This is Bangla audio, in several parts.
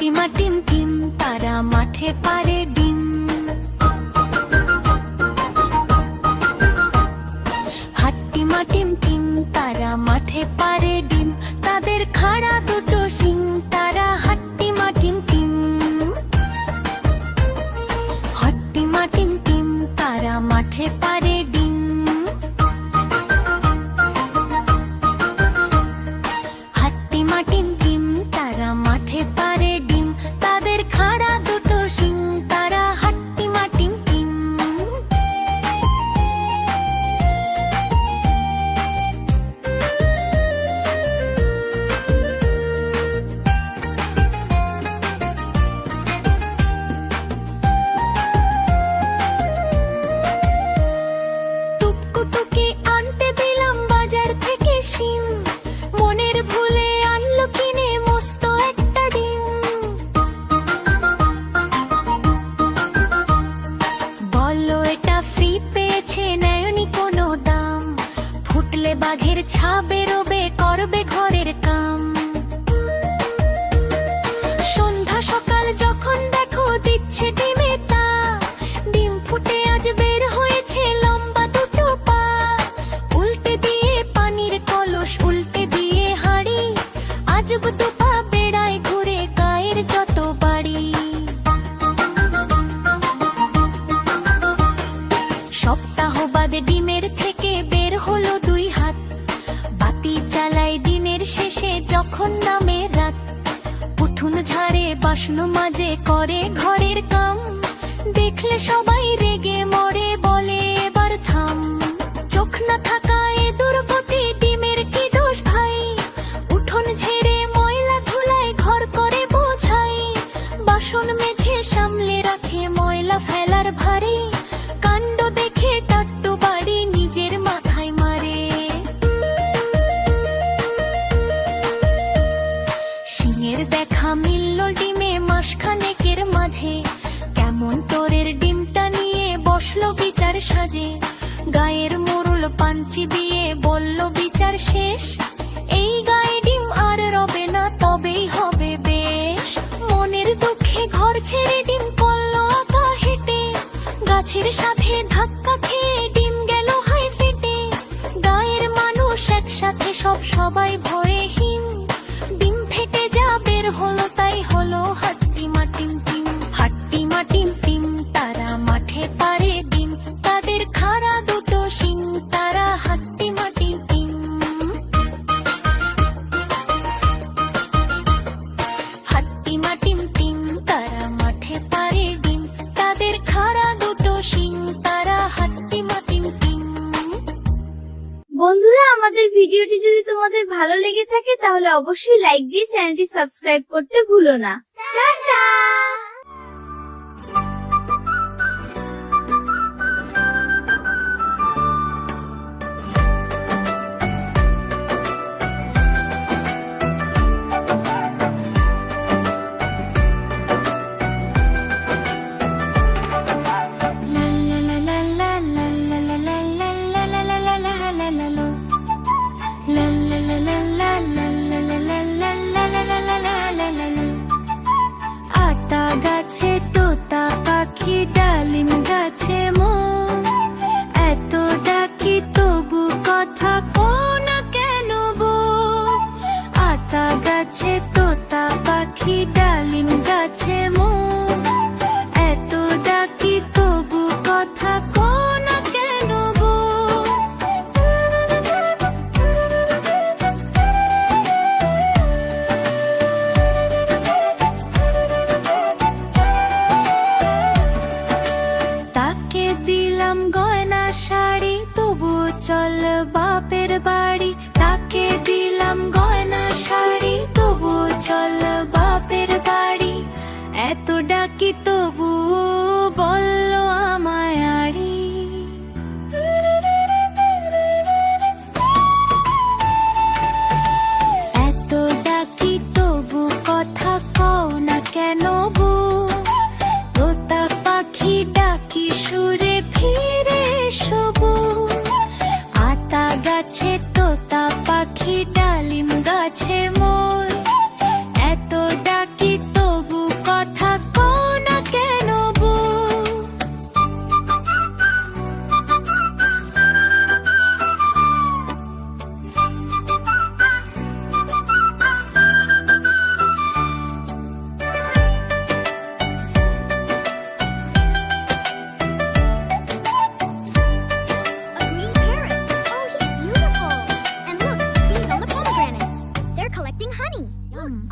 হাট্টিমা টিম টিম তারা মাঠে পারে ডিম। হাট্টিমা টিম টিম তারা মাঠে পারে ডিম, তাদের খাড়া দুটো শিং তারা হাট্টিমা টিম টিম। হাট্টিমা টিম টিম তারা মাঠে পারে ডিম। হাট্টিমা টিম টিম তারা মাঠে পারে ডিম, তাদের খাড়া দুটো শিং তারা হাট্টিমা টিম টিম। টুকটুকি আনতে দিলাম বাজার থেকে শিম, মনের ভুলে আনলো কিনে মস্ত একটা ডিম। বললো এটা ফ্রি পেয়েছে, নেয়নি কোনো দাম, ফুটলে বাঘের ছা বেরোবে, করবে ঘরের কাম। সন্ধ্যা সকাল যখন দেখো দিচ্ছে ডিমে তা, ডিম ফুটে আজ বের হয়েছে লম্বা দুটো পা। উল্টে দিয়ে পানির কলস, উল্টে দিয়ে হাঁড়ি, আজব দুপা বেড়ায় ঘুরে গায়ের যত বাড়ি। সপ্তাহ বাদে ডিমের থেকে বের হলো দুই হাত, বাতি জ্বালায় দিনের শেষে যখন নামে রাত। উঠুন ঝাড়ে বাসন মাজে করে ঘরের কাম, দেখলে সবাই রেগে মরে বলে এবার থাম। চোখ না থাকা এ দুর্গতি, ডিমের কি দোষ ভাই? উঠোন ঝেড়ে ময়লা ধুলায় ঘর করে বোঝাই, বাসন মেঝে সামলে রাখে ময়লা ফেলার ভারে। কাণ্ড দেখে টাট্টু বাড়ি নিজের মাথায় মারে। শিঙের দেখা মিলল ডিমে মাসখানেকের মাঝে, কেমন তোরের ডিমটা নিয়ে বসলো বিচার সাজে। গায়ের মোড়ল পাঞ্চি দিয়ে বলল বিচার শেষ, এই গায়ে ডিম আর রবে না, তবেই হবে বেশ। মনের দুঃখে ঘর ছেড়ে ডিম করলো আঁকা হেঁটে, গাছের সাথে ধাক্কা খেয়ে ডিম গেল হাই ফেটে। গায়ের মানুষ একসাথে সবাই ভয়ে হিম, ডিম ফেটে যা বের হলো তাই হলো হাট্টিমা টিম টিম। হাট্টিমা টিম টিম তারা মাঠে পারে ডিম, তাদের খাড়া দুটো শিং তারা হাট্টিমা টিম টিম। হাট্টিমা টিম টিম তারা মাঠে পারে ডিম, তাদের খাড়া দুটো শিং তারা হাট্টিমা টিম টিম। বন্ধুরা, আমাদের ভিডিওটি যদি তোমাদের ভালো লেগে থাকে তাহলে অবশ্যই লাইক দিয়ে চ্যানেলটি সাবস্ক্রাইব করতে ভুলো না। টাটা। আটা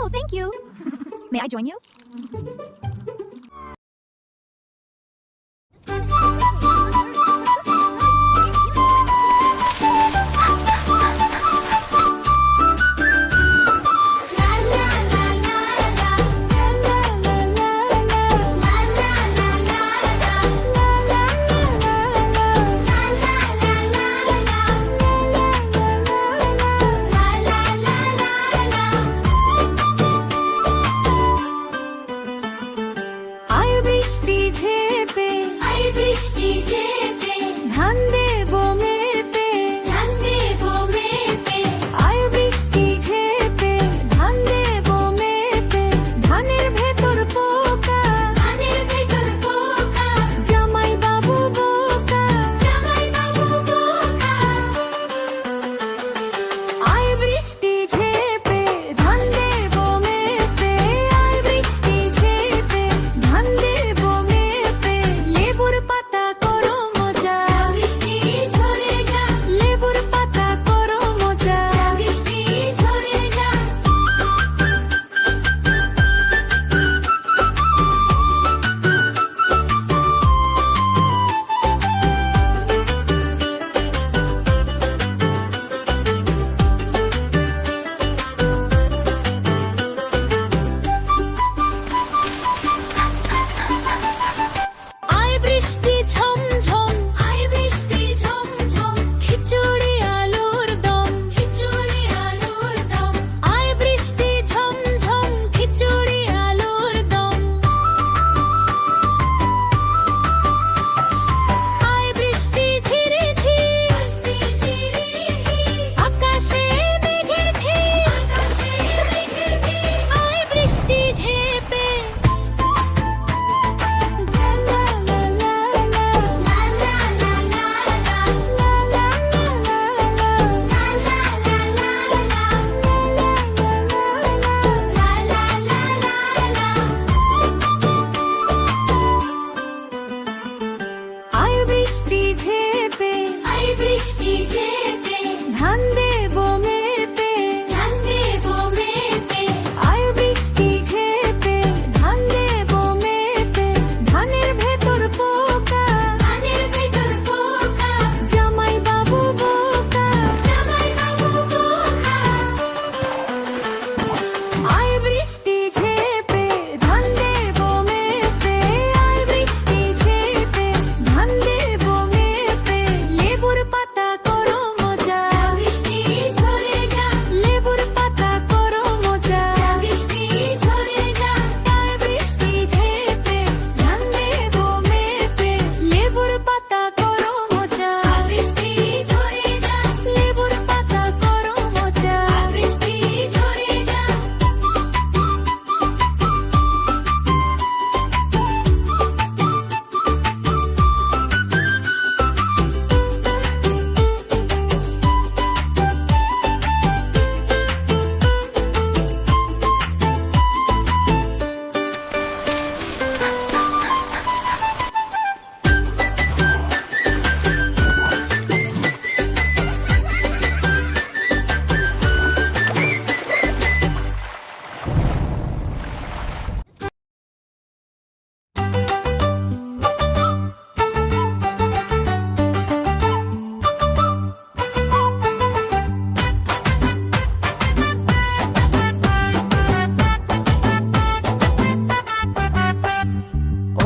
Oh, thank you. May I join you? ধান দেবো মেপে আয় বৃষ্টি ঝেপে ধান দেবো মেপে ধানের ভেতর পোকা জামাই বাবু বোকা আয় বৃষ্টি ঝেপে ধান দেবো মেপে আয় বৃষ্টি ঝেপে ধান দেবো মেপে লেবুর পাতা করো মজা লেবুর পাতা করো মজা আয় বৃষ্টি ঝমঝম খিচুড়ি আলুর দম আয় বৃষ্টি ঝমঝম খিচুড়ি আলুর দম আয় বৃষ্টি ঝিরিঝিরি আকাশে মেঘের ভিড় আয় বৃষ্টি ঝেপে আয় বৃষ্টি ঝেপে ধান দেবো মেপে আয় বৃষ্টি ঝেপে ধান দেবো মেপে ধানের ভেতর পোকা জামাই বাবু বোকা আয় বৃষ্টি ঝেপে ধান দেবো মেপে আয় বৃষ্টি ঝেপে ধান দেবো মেপে লেবুর পাতা করো মজা লেবুর পাতা করো মজা আয় বৃষ্টি ঝেপে ধান দেবো মেপে লেবুর পাতা করো মজা লেবুর পাতা করো মজা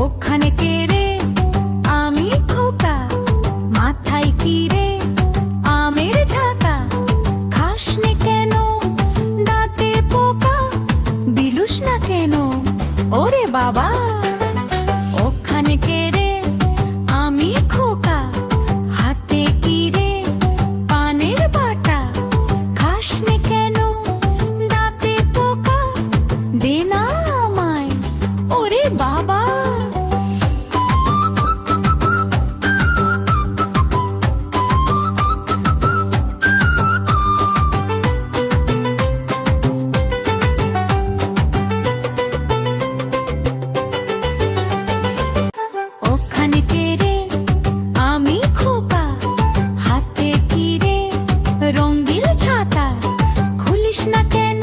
ওখানে কে রে আমি খোকা মাথায় কি রে আমের ঝাঁকা খাসনে কেন দাঁতে পোকা বিলুস না কেন ওরে বাবা ওখানে কে রে আমি খোকা হাতে কি রে পানের বাটা খাসনে কেন দাঁতে পোকা দে না আমায় ওরে বাবা ওখানে কে রে আমি খোকা হাতে কি রে রঙিন ছাতা খুলিস না কেন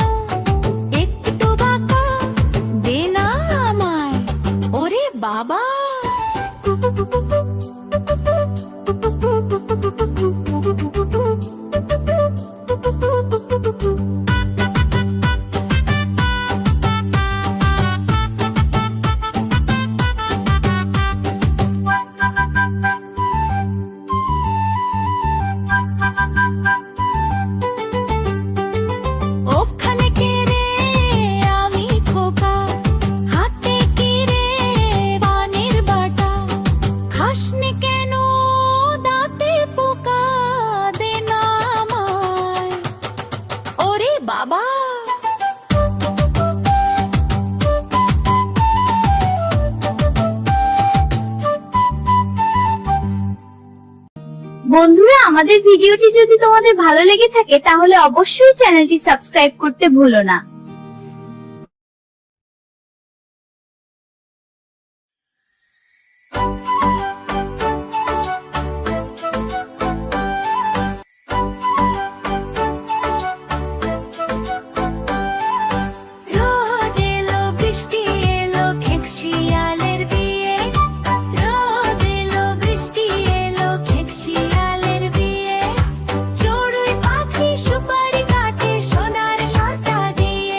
একটু বন্ধুরা, আমাদের ভিডিওটি যদি তোমাদের ভালো লেগে থাকে তাহলে অবশ্যই চ্যানেলটি সাবস্ক্রাইব করতে ভুলো না। রোদ এলো বৃষ্টি এলো খেক শিয়ালের বিয়ে, রোদ এলো বৃষ্টি এলো খেক শিয়ালের বিয়ে, চড়ুই পাখি সুপারি কাটে সোনার সর্তা দিয়ে।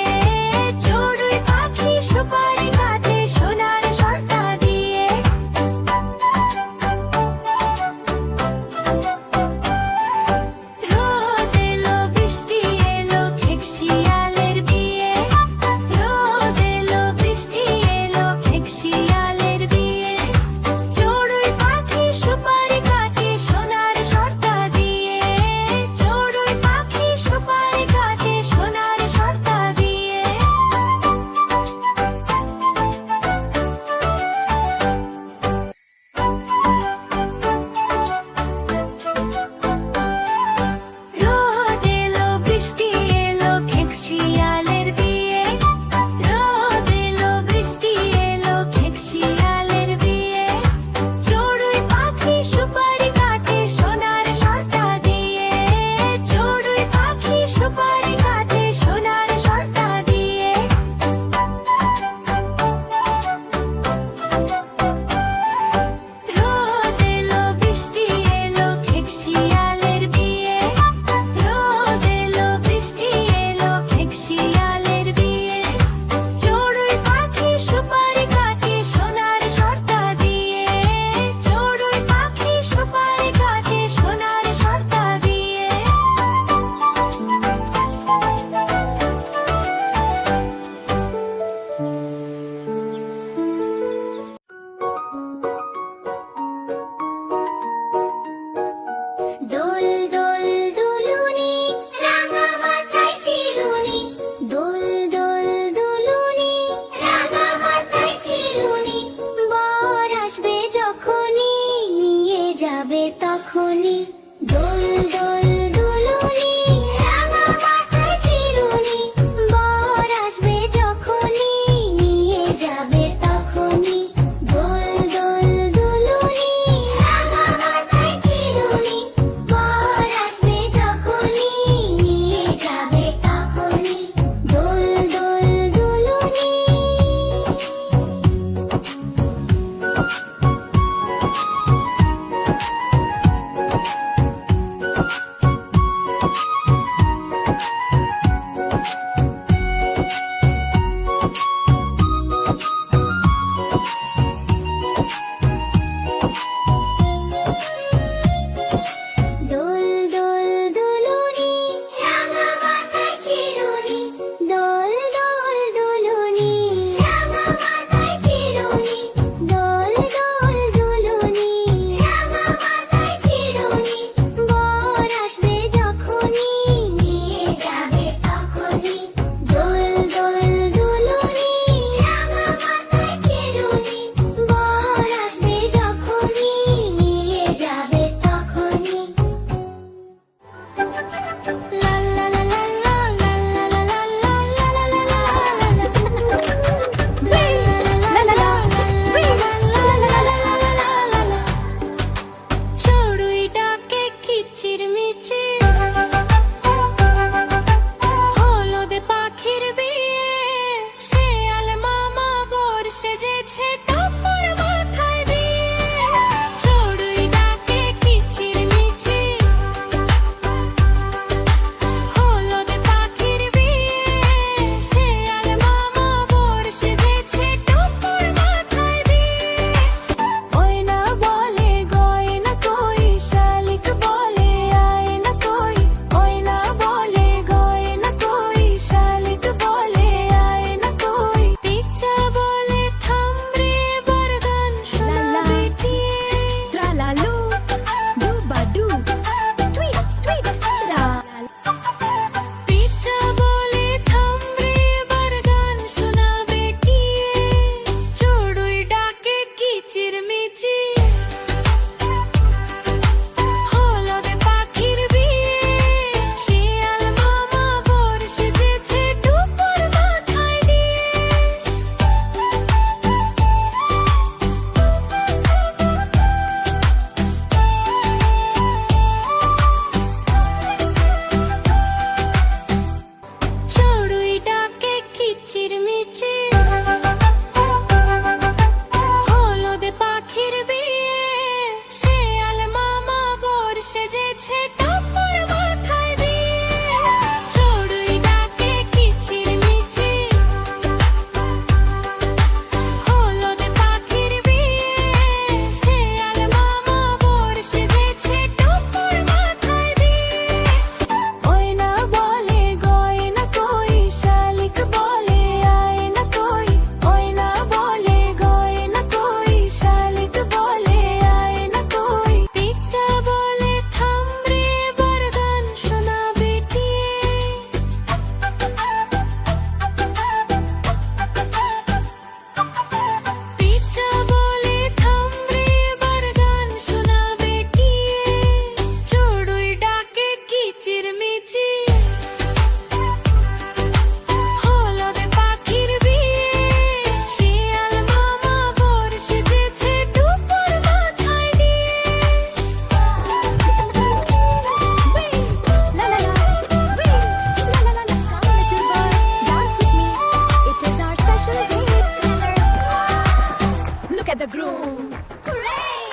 the groom. Hooray!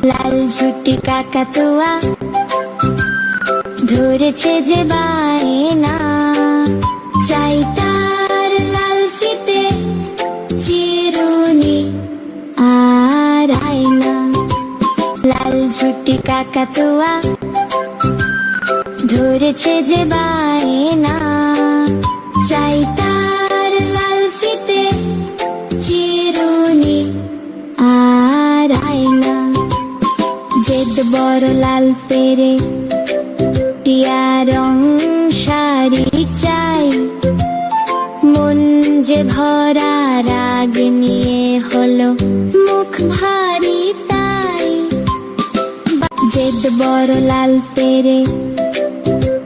লাল ঝুটি কাকাতুয়া ধরেছে যে বায়না, চাই তার লাল ফিতে চিরুনি আর আয়না। লাল ঝুটি কাকাতুয়া ধরেছে যে বায়না, চাই তার লাল ফিতে চিরুনি আর আয়না। জেদ বড় লাল পেরে টিয়া রং শাড়ি চাই, মন যে ভরা রাগ নিয়ে হলো মুখ ভারী তাই। জেদ বড় লাল পেরে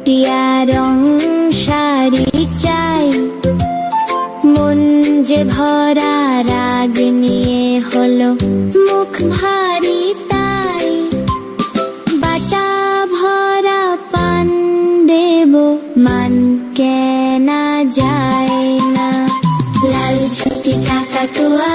টিয়া রং শাড়ি চাই, মন যে ভরা রাগ নিয়ে হলো মুখ ভারী তাই। বাটা ভরা পান দেব মান কেনা যায় না। লাল ঝুটি কাকাতুয়া